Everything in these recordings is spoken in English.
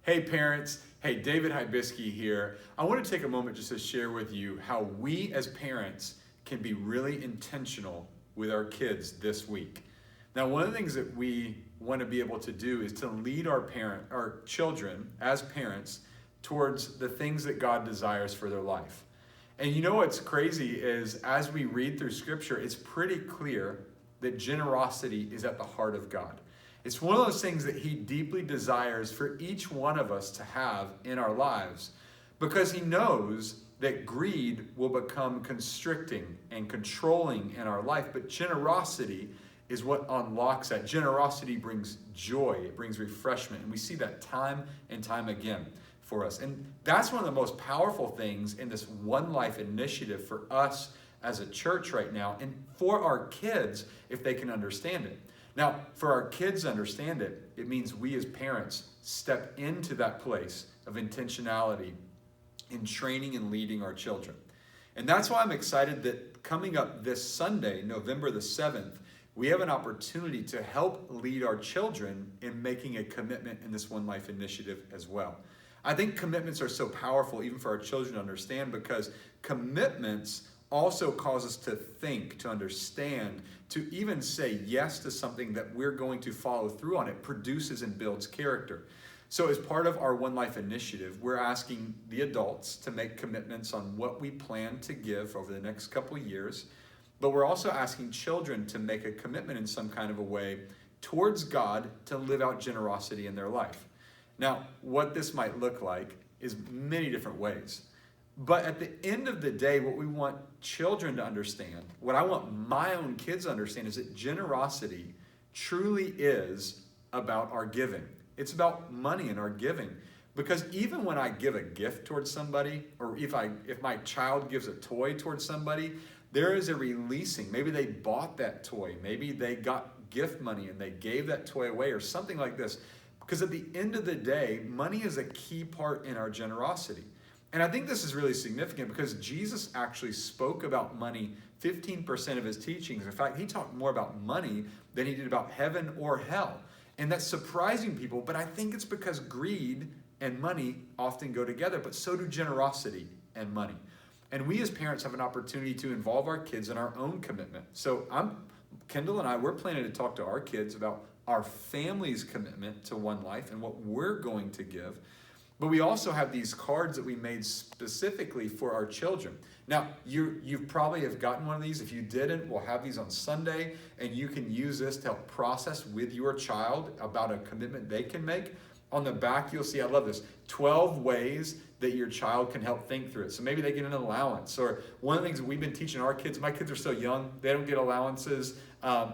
Hey parents, hey, David Hibisky here. I want to take a moment just to share with you how we as parents can be really intentional with our kids this week. Now, one of the things that we want to be able to do is to lead our children as parents towards the things that God desires for their life. And you know what's crazy is as we read through Scripture, it's pretty clear that generosity is at the heart of God. It's one of those things that He deeply desires for each one of us to have in our lives because He knows that greed will become constricting and controlling in our life, but generosity is what unlocks that. Generosity brings joy, it brings refreshment, and we see that time and time again for us. And that's one of the most powerful things in this One Life initiative for us as a church right now, and for our kids if they can understand it. Now, for our kids to understand it, it means we as parents step into that place of intentionality in training and leading our children. And that's why I'm excited that coming up this Sunday, November the 7th, we have an opportunity to help lead our children in making a commitment in this One Life initiative as well. I think commitments are so powerful even for our children to understand because commitments also cause us to think, to understand, to even say yes to something that we're going to follow through on. It produces and builds character. So as part of our One Life initiative, we're asking the adults to make commitments on what we plan to give over the next couple years, but we're also asking children to make a commitment in some kind of a way towards God to live out generosity in their life. Now, what this might look like is many different ways. But at the end of the day, what we want children to understand, what I want my own kids to understand is that generosity truly is about our giving. It's about money and our giving. Because even when I give a gift towards somebody, or if my child gives a toy towards somebody, there is a releasing. Maybe they bought that toy. Maybe they got gift money and they gave that toy away or something like this. Because at the end of the day, money is a key part in our generosity. And I think this is really significant because Jesus actually spoke about money 15% of his teachings. In fact, he talked more about money than he did about heaven or hell. And that's surprising people, but I think it's because greed and money often go together, but so do generosity and money. And we as parents have an opportunity to involve our kids in our own commitment. So Kendall and I, we're planning to talk to our kids about our family's commitment to One Life and what we're going to give. But we also have these cards that we made specifically for our children. Now, you probably have gotten one of these. If you didn't, we'll have these on Sunday, and you can use this to help process with your child about a commitment they can make. On the back, you'll see, I love this, 12 ways that your child can help think through it. So maybe they get an allowance. Or one of the things that we've been teaching our kids, my kids are so young, they don't get allowances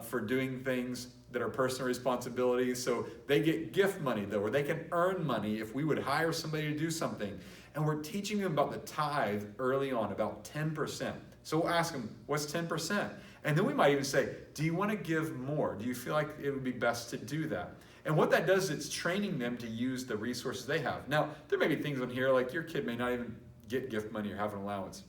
for doing things that are personal responsibilities. So they get gift money though, or they can earn money if we would hire somebody to do something. And we're teaching them about the tithe early on, about 10%. So we'll ask them, what's 10%? And then we might even say, do you want to give more? Do you feel like it would be best to do that? And what that does is it's training them to use the resources they have. Now, there may be things on here like your kid may not even get gift money or have an allowance.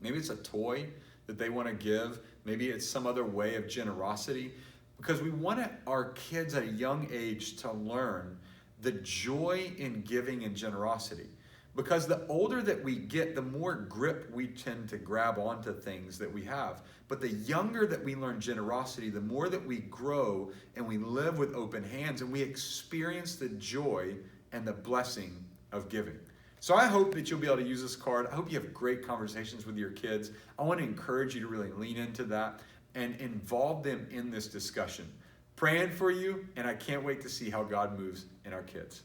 Maybe it's a toy that they want to give. Maybe it's some other way of generosity. Because we want our kids at a young age to learn the joy in giving and generosity. Because the older that we get, the more grip we tend to grab onto things that we have. But the younger that we learn generosity, the more that we grow and we live with open hands and we experience the joy and the blessing of giving. So I hope that you'll be able to use this card. I hope you have great conversations with your kids. I want to encourage you to really lean into that and involve them in this discussion. Praying for you, and I can't wait to see how God moves in our kids.